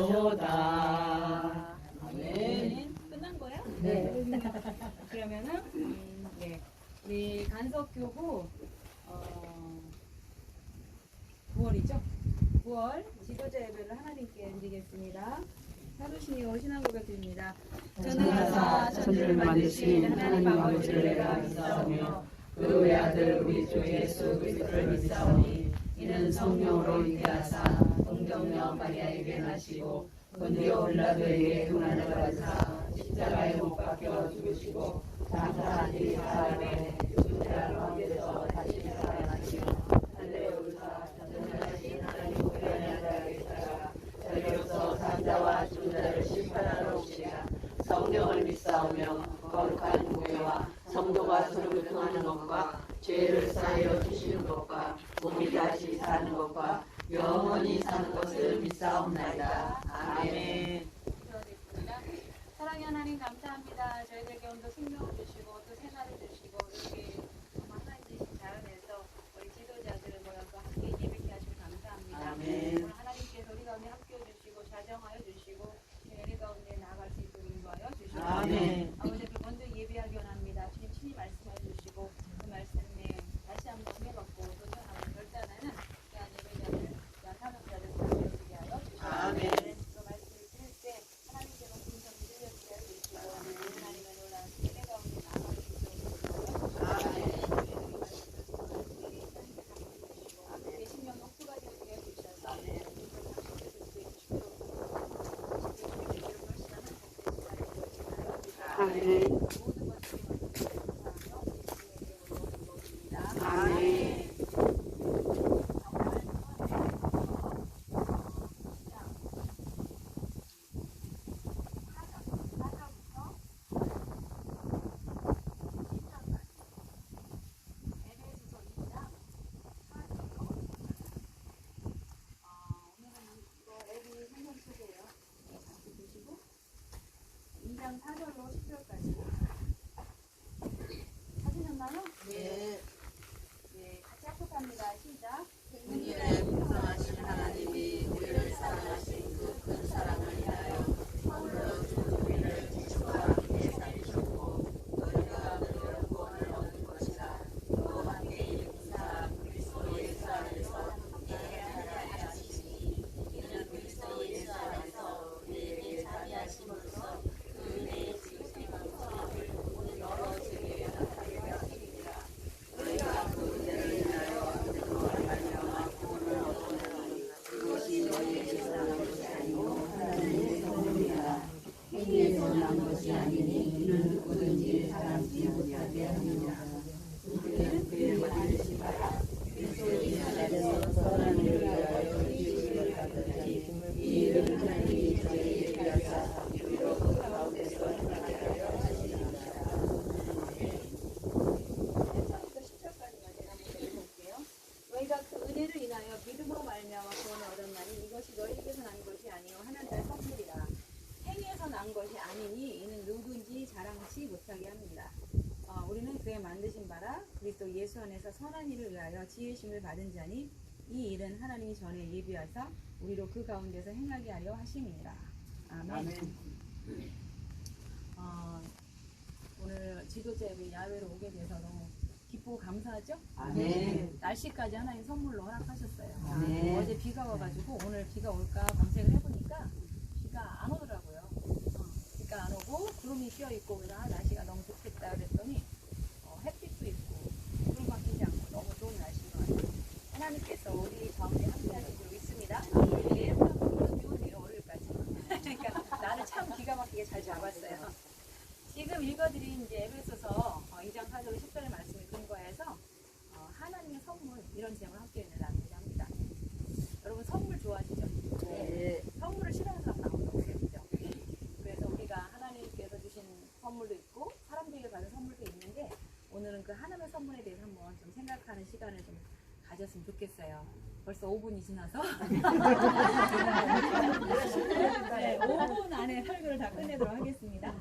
주로다. 아멘. 끝난 거야? 네. 그러면은 네. 우리 간석교구 9월이죠? 9월 지도자 예배를 하나님께 드리겠습니다. 사도신이요 신앙 고백드립니다. 전능하사 천지를 만드신 하나님 아버지를 내가 믿사오며 그 외아들 우리 주 예수 그리스도를 믿사오니 이는 성령으로 잉태하사 동정녀 마리아에게 나시고 본디오 빌라도에게 고난을 받으사 십자가에 못 박혀 죽으시고 장사한 뒤 사흘에 죽은 가운데서 다시 살아나시며 할례루야 전능하신 하나님 보좌에 앉아 계시다가 저희로서 산자와 죽은 자를 심판하러 오시리라. 성령을 믿사오며 거룩한 교회와 성도가 서로 교통하는 것과 죄를 사하여 주시는 것과 몸이 다시 사는 것과 영원히 사는 것을 믿사옵나이다. 아멘. 사랑의 하나님 감사합니다. 저희들에게 오늘도 생명을 주시고 또 생활을 주시고 이렇게 하나님 주신 자연에서 우리 지도자들을 모여서 함께 예배케 하시고 감사합니다. 아멘. 오늘 하나님께서 우리 가운데 함께해 주시고 자정하여 주시고 우리 가운데 나아갈 수 있도록 인도하여 주시고 아멘. 아버지 그 먼저 예배하기 원합니다. 주님 친히 말씀해 주시고 그 말씀에 다시 한번 해봤고 또 전하고 결단하는 귀한 예배자들 귀한 사역자들 되게 하여 주시고 아멘. 그 말씀을 들을 때 하나님께 높은 점 들려주게 하여 주시고 하나님의 놀라운 예배 가운데 나아갈 수 있도록 내 심령 녹수가 되게 해주셔서 아멘. 모든 것들이 아멘. 오늘은 이거 앱이 성경 소개예요. 같이 보시고 2장 4절로 10절까지 찾으셨나요? 네. 네, 같이 합독합니다. 시작. 은일에 풍성하신 하나님이 우리를 사랑하신 그 큰 사랑을 인하여 홀로 주 우리를 지주와 함께 살리셨고 너희가 그대로 구원을 얻은 것이라. 또 함께 일으키사 그리스도 예수 안에서 함께 하나님 하시니 이는 그리스도 예수 안에서 우리에게 자비하심으로써 그 은혜의 지극히 풍성함을 오늘 여러 세계에 나타내게 하시니라. 너희가 그 은혜를 인하여 그리스도를 말미암아 구원을 얻었느니 그것이 너희에게서 난 것이 아니고 하나님의 선물이라. 행위에서 난 것이 아니니 이는 누구든지 사람지 못하게 하느니라. 우리는 그의 만드신 바라 그리스도 예수 안에서 선한 일을 위하여 이주를 받으니 이 일은 하나님이 저희에게 하사 우리로 그 가운데서 행하게 하려 하시니라. 10절까지만 제가 한번 읽어볼게요. 너희가 그 은혜를 인하여 믿음으로 말미암아 구원을 얻었나니 이것이 너희에게서 난 것이 아니요 하나님의 선물이라. 행위에서 난 것이 아니니 이는 누구든지 자랑치 못하게 합니다. 우리는 그의 만드신 바라 그리스도 예수 안에서 선한 일을 위하여 지으심을 받은 자니 이 일은 하나님이 전에 예비하사 우리로 그 가운데서 행하게 하려 하심이니라. 아멘. 오늘 지도자 예배 야외로 오게 돼서 너무 기쁘고 감사하죠? 아멘. 날씨까지 하나님 선물로 허락하셨어요. 아멘. 어제 비가 와가지고 오늘 비가 올까 검색을 해보니까 비가 안 오더라고요. 비가 안 오고 구름이 끼어 있고 그래서 날씨가 너무 좋겠다 그랬더니 햇빛도 있고 구름 막히지 않고 너무 좋은 날씨인 것 같아요. 하나님께서 우리 가운데 함께 하시고 있습니다. 예, 한번 비오네요 월요일까지. 그러니까 나를 참 기가 막히게 잘 잡았어요. 지금 읽어드린 이제 에베소서 2장 4절 10절의 말씀을 근거해서 하나님의 선물 이런 제목을 함께 나누고자 합니다. 여러분 선물 좋아하시죠? 네. 선물을 싫어하는 사람 나오는 없어요, 그죠? 그래서 우리가 하나님께서 주신 선물도 있고 사람들에게 받은 선물도 있는데 오늘은 그 하나님의 선물에 대해서 한번 좀 생각하는 시간을 좀 가졌으면 좋겠어요. 벌써 5분이 지나서 네, 5분 안에 설교를 다 끝내도록 하겠습니다.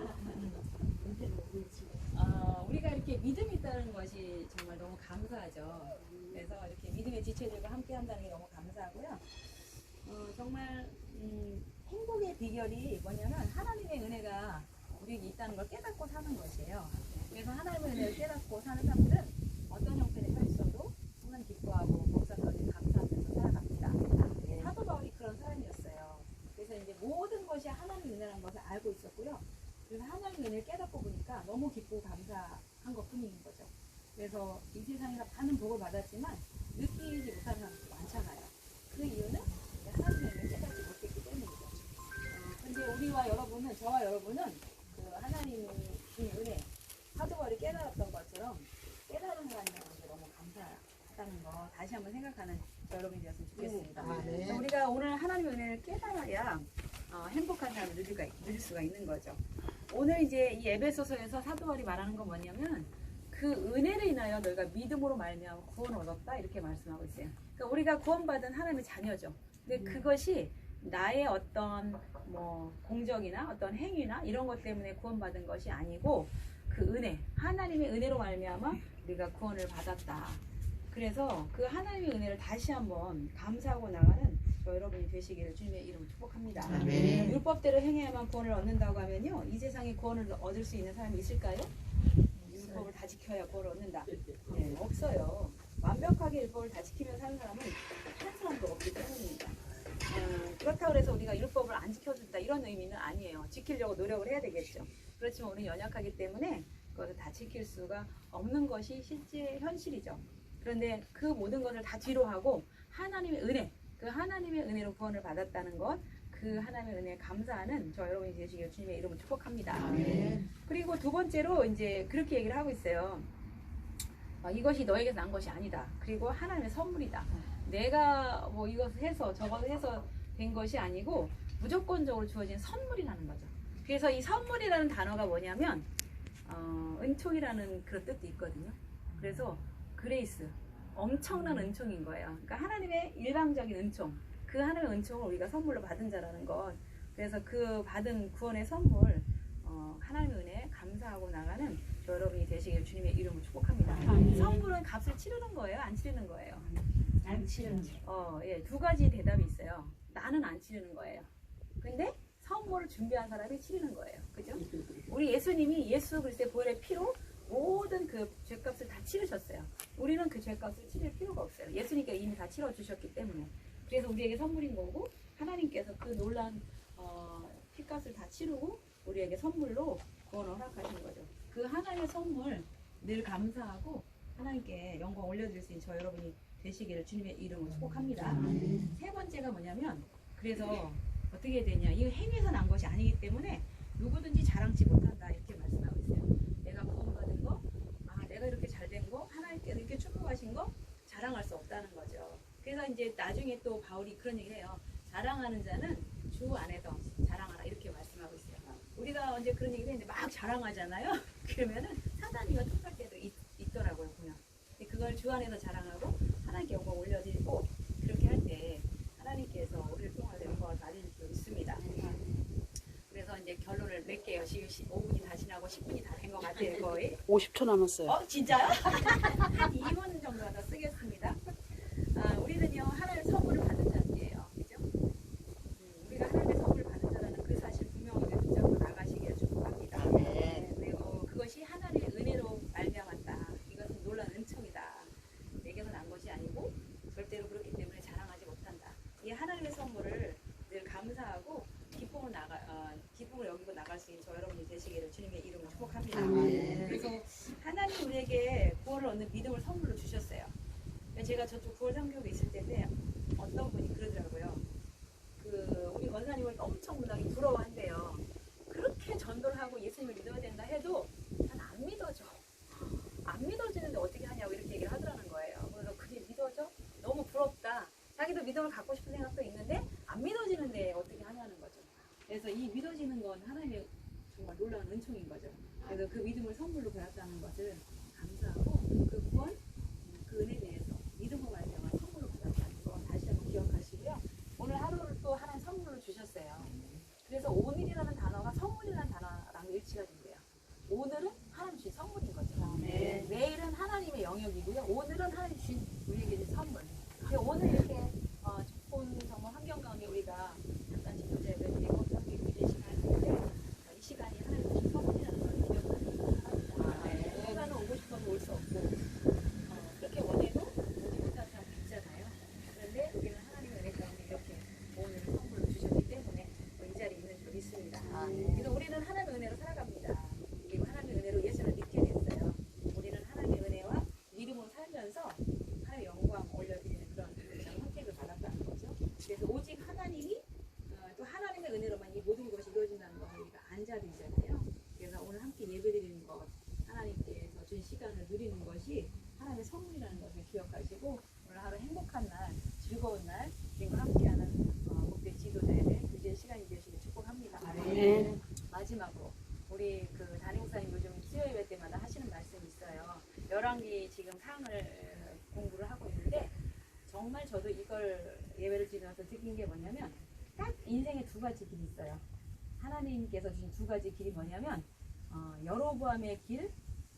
우리가 이렇게 믿음이 있다는 것이 정말 너무 감사하죠. 그래서 이렇게 믿음의 지체들과 함께 한다는 게 너무 감사하고요. 정말 행복 삶의 비결이 뭐냐면 하나님의 은혜가 우리에게 있다는 걸 깨닫고 사는 것이에요. 그래서 하나님의 은혜를 깨닫고 사는 사람들은 어떤 형편에 서 있어도 항상 기뻐하고 목사까지 감사하면서 살아갑니다. 사도 바울이 그런 사람이었어요. 그래서 이제 모든 것이 하나님의 은혜라는 것을 알고 있었고요. 그래서 하나님의 은혜를 깨닫고 보니까 너무 기쁘고 감사한 것 뿐인 거죠. 그래서 이 세상에서 많은 복을 받았지만 느끼지 못하는 사람들이 많잖아요. 그 이유는 하나님의 은혜를 깨닫지 못했기 때문이죠. 근데 우리와 여러분은, 저와 여러분은 그 하나님의 은혜, 사도 바울이 깨달았던 것처럼 깨달은 사람이라는 게 너무 감사하다는 거 다시 한번 생각하는 여러분이 되었으면 좋겠습니다. 네. 우리가 오늘 하나님의 은혜를 깨달아야 행복한 삶을 누릴 수가 있는 거죠. 오늘 이제 이 에베소서에서 사도 바울이 말하는 건 뭐냐면 그 은혜를 인하여 너희가 믿음으로 말미암아 구원을 얻었다 이렇게 말씀하고 있어요. 그러니까 우리가 구원받은 하나님의 자녀죠. 근데 그것이 나의 어떤 뭐 공적이나 어떤 행위나 이런 것 때문에 구원받은 것이 아니고 그 은혜, 하나님의 은혜로 말미암아 우리가 구원을 받았다. 그래서 그 하나님의 은혜를 다시 한번 감사하고 나가는 저 여러분이 되시기를 주님의 이름으로 축복합니다. 아멘. 율법대로 행해야만 구원을 얻는다고 하면요, 이 세상에 구원을 얻을 수 있는 사람이 있을까요? 율법을 다 지켜야 구원을 얻는다. 네, 없어요. 완벽하게 율법을 다 지키며 사는 사람은 한 사람도 없기 때문입니다. 그렇다고 해서 우리가 율법을 안 지켜준다 이런 의미는 아니에요. 지키려고 노력을 해야 되겠죠. 그렇지만 우리는 연약하기 때문에 그것을 다 지킬 수가 없는 것이 실제 현실이죠. 그런데 그 모든 것을 다 뒤로 하고 하나님의 은혜, 그 하나님의 은혜로 구원을 받았다는 것, 그 하나님의 은혜에 감사하는 저 여러분이 되시기를 주님의 이름으로 축복합니다. 아멘. 그리고 두 번째로 이제 그렇게 얘기를 하고 있어요. 이것이 너에게서 난 것이 아니다. 그리고 하나님의 선물이다. 내가 뭐 이것을 해서 저것을 해서 된 것이 아니고 무조건적으로 주어진 선물이라는 거죠. 그래서 이 선물이라는 단어가 뭐냐면 은총이라는 그런 뜻도 있거든요. 그래서 그레이스, 엄청난 은총인 거예요. 그러니까 하나님의 일방적인 은총, 그 하나님의 은총을 우리가 선물로 받은 자라는 것. 그래서 그 받은 구원의 선물, 하나님의 은혜에 감사하고 나가는 저 여러분이 되시길 주님의 이름으로 축복합니다. 선물은 값을 치르는 거예요? 안 치르는 거예요? 안 치는 거. 예, 두 가지 대답이 있어요. 나는 안 치르는 거예요. 근데 선물을 준비한 사람이 치르는 거예요. 그죠? 우리 예수님이 예수 그리스도의 보혈의 피로 모든 그 죄값을 다 치르셨어요. 우리는 그 죄값을 치를 필요가 없어요. 예수님께서 이미 다 치러주셨기 때문에. 그래서 우리에게 선물인 거고 하나님께서 그 놀란 피값을 다 치르고 우리에게 선물로 구원을 허락하신 거죠. 그 하나님의 선물 늘 감사하고 하나님께 영광 올려드릴 수 있는 저 여러분이 되시기를 주님의 이름으로 축복합니다. 세 번째가 뭐냐면, 그래서 어떻게 되냐, 이 행위에서 난 것이 아니기 때문에 누구든지 자랑치 못한다 이렇게 말씀하고 있어요. 내가 구원받은 거, 내가 이렇게 잘된 거, 하나님께서 이렇게 축복하신 거 자랑할 수 없다는 거죠. 그래서 이제 나중에 또 바울이 그런 얘기를 해요. 자랑하는 자는 주 안에서 자랑하라 이렇게 말씀하고 있어요. 우리가 언제 그런 얘기를 했는데 막 자랑하잖아요. 그러면은 사단이가 통할 때도 있더라고요, 보면. 그걸 주 안에서 자랑하고 하나님께 영광 올려드리고 그렇게 할 때 하나님께서 우리를 통해서 영광을 받을 수 있습니다. 그래서 이제 결론을 낼게요. 지금 5분이 다 지나고 10분이 다 된 것 같아요, 거의. 50초 남았어요. 진짜요? 한 2분 정도 더 쓰겠습니다. 우리는요, 하나님의 선물을 받은 자들이에요. 그죠? 우리가 하나님의 선물을 받은 자라는 그 사실 분명하게 붙잡고 나가시기를 축복합니다. 아멘. 그리고 그것이 하나님의 은혜로 말미암았다. 이것은 놀라운 은총이다. 내게서 난 것이 아니고 절대로 그렇기 때문에 자랑하지 못한다. 이 하나님의 선물을 늘 감사하고 기쁨을 여기고 나갈 수 있는 저 여러분이 되시기를 주님의 이름으로 축복합니다. 아멘. 그래서 하나님 우리에게 구원을 얻는 믿음을 선물로 주셨어요. 제가 저쪽 구월 상교에 있을 때인데 어떤 분이 그러더라고요. 우리 권사님을 엄청 문학이 부러워한대요. 그렇게 전도를 하고 예수님을 믿어야 된다 해도 난 안 믿어져. 안 믿어지는데 어떻게 하냐고 이렇게 얘기를 하더라는 거예요. 그래서 그게 믿어져? 너무 부럽다. 자기도 믿음을 갖고 싶은 생각도 있는데 안 믿어지는데 어떻게 하냐는 거죠. 그래서 이 믿어지는 건 하나님의 정말 놀라운 은총인 거죠. 그래서 그 믿음을 선물로 받았다는 것을 감사하고 그 구원, 그 은혜에 대해서 믿음으로 말미암아 선물로 받았다는 거 다시 한번 기억하시고요. 오늘 하루를 또 하나님 선물로 주셨어요. 그래서 오늘이라는 단어가 선물이라는 단어랑 일치가 된대요. 오늘은 하나님 주신 선물인 거죠. 네. 내일은 하나님의 영역이고요. 오늘은 하나님 주신 우리에게 주신 선물. 오늘 이렇게 좋은 정말 환경 가운데 우리가 잠깐 지도자 예배 드리고 이 모든 것이 이루어진다는 것을 우리가 안자드리잖아요. 그래서 오늘 함께 예배드리는 것, 하나님께서 준 시간을 누리는 것이 하나님의 선물이라는 것을 기억하시고 오늘 하루 행복한 날, 즐거운 날, 주님과 함께하는 목대 지도자의 교제의 시간이 되시길 축복합니다. 네. 마지막으로 우리 그 담임목사님 요즘 수요 예배 때마다 하시는 말씀이 있어요. 열왕기 지금 상을 공부를 하고 있는데 정말 저도 이걸 예배를 드리면서 느낀 게 뭐냐면 딱 인생에 두 가지 길이 있어요. 하나님께서 주신 두 가지 길이 뭐냐면 여로보암의 길,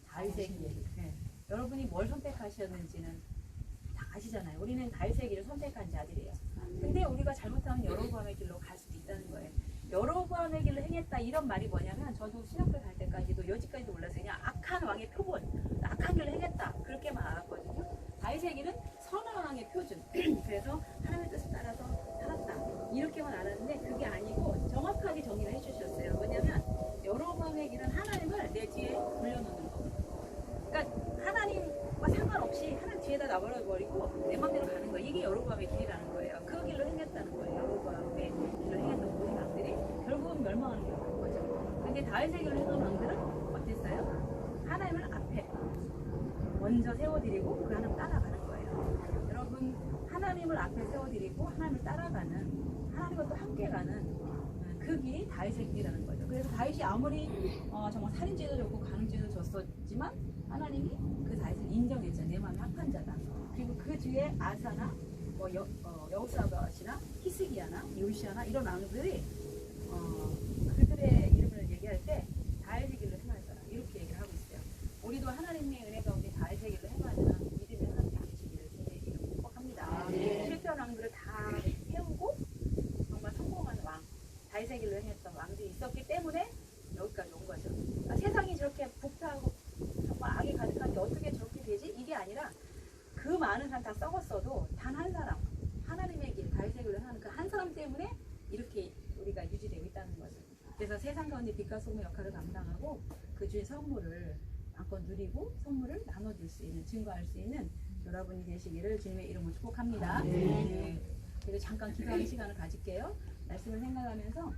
다윗의 길. 네. 여러분이 뭘 선택하셨는지는 다 아시잖아요. 우리는 다윗의 길을 선택한 자들이에요. 근데 우리가 잘못하면 여로보암의 길로 갈 수도 있다는 거예요. 여로보암의 길로 행했다 이런 말이 뭐냐면 저도 신학교 갈 때까지도 여지까지도 몰랐어요. 그냥 악한 왕의 표본, 악한 길로 행했다 그렇게만 알았거든요. 다윗의 길은 선한 왕의 표준. 그래서 하나님의 뜻을 따라서 살았다 이렇게만 알았는데 그게 아니고 정확하게 정의를 해주셨어요. 뭐냐면 여로보암의 길은 하나님을 내 뒤에 돌려놓는 거. 그러니까 하나님과 상관없이 하나님 뒤에다 놔버려버리고 내 맘대로 가는 거. 이게 여로보암의 길이라는 거예요. 그 길로 행했다는 거예요. 여로보암의 길로 행했던 모든 왕들이 결국은 멸망하는 길로 간 거죠. 근데 다윗의 길로 했던 왕들은 어땠어요? 하나님을 앞에 먼저 세워드리고 그 하나님 따라가는 거예요. 여러분 하나님을 앞에 세워드리고 하나님을 따라가는 하나님과 또 함께 가는 그 길이 다윗의 길이라는 거죠. 그래서 다윗이 아무리 정말 살인죄도 졌고 간음죄도 졌었지만 하나님이 그 다윗을 인정했잖아요. 내 마음에 합한 자다. 그리고 그 뒤에 아사나 여호사밧이나 히스기야나 요시아나 이런 왕들이 그들의 이름을 얘기할 때 다윗의 길로 행하였다 이렇게 얘기를 하고 있어요. 우리도 하나님의 은혜 가운데 다윗의 길로 행하는 믿음의 하나님께 하시기를 주님의 이름으로 축복합니다. 실패한 왕들을 다 세우고 정말 성공한 왕 다윗의 길로 행했던 왕들이 있었기 때문에 여기까지 온 거죠. 그러니까 세상이 저렇게 북타하고 정말 악이 가득한데 어떻게 저렇게 되지? 이게 아니라 그 많은 사람 다 썩었어도 단 한 사람 하나님의 길 다윗의 길로 행하는 그 한 사람 때문에 이렇게 우리가 유지되고 있다는 거죠. 그래서 세상 가운데 빛과 소금의 역할을 감당하고 그 주의 선물을 마음껏 누리고 선물을 나눠줄 수 있는 증거할 수 있는 여러분이 되시기를 주님의 이름으로 축복합니다. 네. 그래서 잠깐 기도하는 시간을 가질게요. 말씀을 생각하면서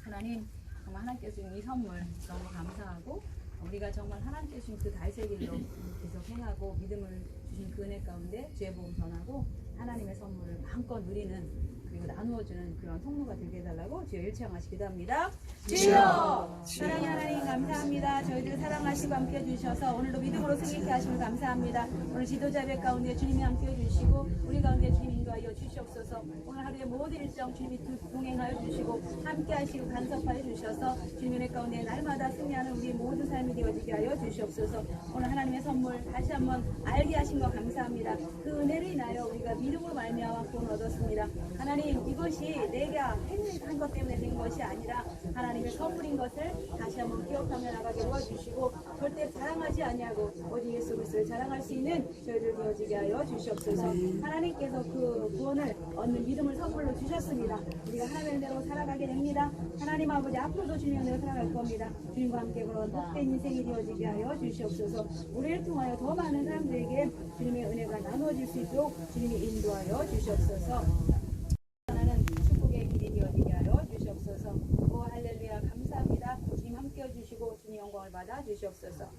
하나님 정말 하나님께서 주신 이 선물 너무 감사하고 우리가 정말 하나님께서 주신 그 다윗의 길로 계속 행하고 믿음을 주신 그 은혜 가운데 주의 복음 전하고 하나님의 선물을 마음껏 누리는 그리고 나누어주는 그런 통로가 되게 해달라고 주여 일치하시 기도합니다. 주여 사랑의 하나님 감사합니다. 저희들 사랑하시고 함께 해주셔서 오늘도 믿음으로 승리케 하시면 감사합니다. 오늘 지도자 예배 가운데 주님이 함께 해주시고 우리 가운데 주님 인도하여 주시옵소서. 오늘 하루의 모든 일정 주님이 동행하여 주시고 함께 하시고 간섭하여 주셔서 주님의 은혜 가운데 날마다 승리하는 우리 모든 삶이 되어지게 하여 주시옵소서. 오늘 하나님의 선물 다시 한번 알게 하신 것 감사합니다. 그 은혜를 인하여 우리가 믿음으로 말미암아 구원 얻었습니다. 하나님 이것이 내가 행한 것 때문에 된 것이 아니라 하나님의 선물인 것을 다시 한번 기억하며 나가게 도와주시고 절대 자랑하지 아니하고 오직 예수 그리스도를 자랑할 수 있는 저희들 되어지게 하여 주시옵소서. 하나님께서 그 구원을 얻는 믿음을 선물로 주셨습니다. 우리가 하나님의 은혜로 살아가게 됩니다. 하나님 아버지 앞으로도 주님의 은혜로 살아갈 겁니다. 주님과 함께 그런 복된 인생이 되어지게 하여 주시옵소서. 우리를 통하여 더 많은 사람들에게 주님의 은혜가 나누어질 수 있도록 주님이 인도하여 주시옵소서. 하나는 축복의 길이 되어지게 하여 주시옵소서. 오 할렐루야 감사합니다. 주님 함께 해주시고 주님 영광을 받아 주시옵소서.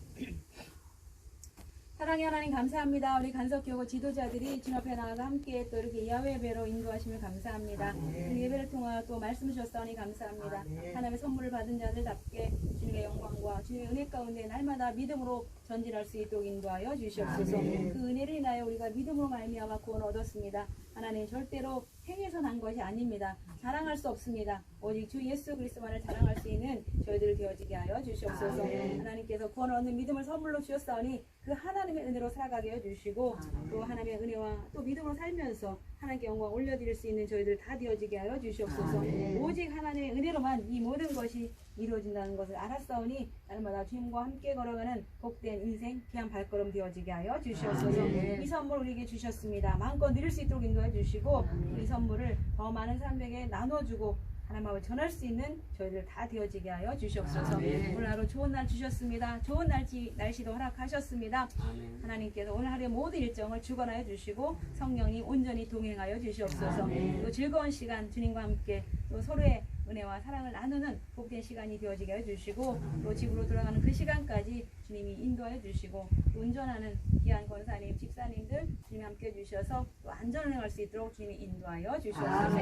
사랑의 하나님 감사합니다. 우리 간석교구 지도자들이 주님 앞에 나아가 함께 또 이렇게 야외 예배로 인도하심을 감사합니다. 우리 예배를 통하여 또 말씀 주셨사오니 감사합니다. 하나님의 선물을 받은 자들답게 주님의 영광과 주님의 은혜 가운데 날마다 믿음으로 전진할 수 있도록 인도하여 주시옵소서. 그 은혜를 인하여 우리가 믿음으로 말미암아 구원을 얻었습니다. 하나님 절대로 행해서 난 것이 아닙니다. 자랑할 수 없습니다. 오직 주 예수 그리스도만을 자랑할 수 있는 저희들 되어지게 하여 주시옵소서. 하나님께서 구원을 얻는 믿음을 선물로 주셨사오니 그 하나님의 은혜로 살아가게 해주시고 또 하나님의 은혜와 또 믿음으로 살면서 하나님께 영광 올려드릴 수 있는 저희들 다 되어지게 하여 주시옵소서. 오직 하나님의 은혜로만 이 모든 것이 이루어진다는 것을 알았사오니 날마다 주님과 함께 걸어가는 복된 인생 귀한 발걸음 되어지게 하여 주시옵소서. 이 선물 우리에게 주셨습니다. 마음껏 누릴 수 있도록 인도해 주시고 이 선물을 더 많은 사람에게 나눠주고 하나님 아버지 전할 수 있는 저희들 다 되어지게 하여 주시옵소서. 오늘 하루 좋은 날 주셨습니다. 좋은 날씨도 허락하셨습니다. 하나님께서 오늘 하루의 모든 일정을 주관하여 주시고 성령이 온전히 동행하여 주시옵소서. 또 즐거운 시간 주님과 함께 또 서로의 은혜와 사랑을 나누는 복된 시간이 되어지게 해주시고 또 집으로 돌아가는 그 시간까지 주님이 인도해 주시고 또 운전하는 귀한 권사님, 집사님들 주님이 함께 해주셔서 또 안전 운행할 수 있도록 주님이 인도하여 주시옵소서.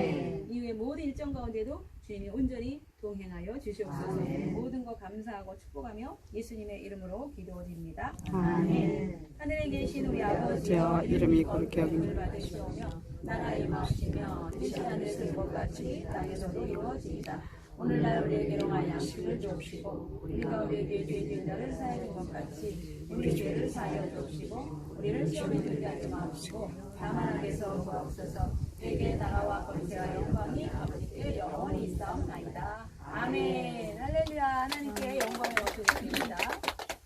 이후에 모든 일정 가운데도 주님이 온전히 동행하여 주시옵소서. 모든 것 감사하고 축복하며 예수님의 이름으로 기도드립니다. 아멘. 하늘에 계신 우리 아버지여, 이름이 거룩히 여김을 받으시오며 나라의 임하시며 뜻이 하늘에서 것 같이 땅에서도 이루어지이다. 오늘날 우리에게 일용할 양식을 주옵시고 우리가 우리에게 죄 지은 자를 사하여 준 것 같이 우리 죄를 사하여 주옵시고 우리를 시험에 들게 하지 마옵시고 다만 악에서 구하옵소서. 내게 나라와 권세와 영광이 아버지께 영원히 있사옵나이다. 아멘. 할렐루야. 하나님께 영광을 얻으시옵소서.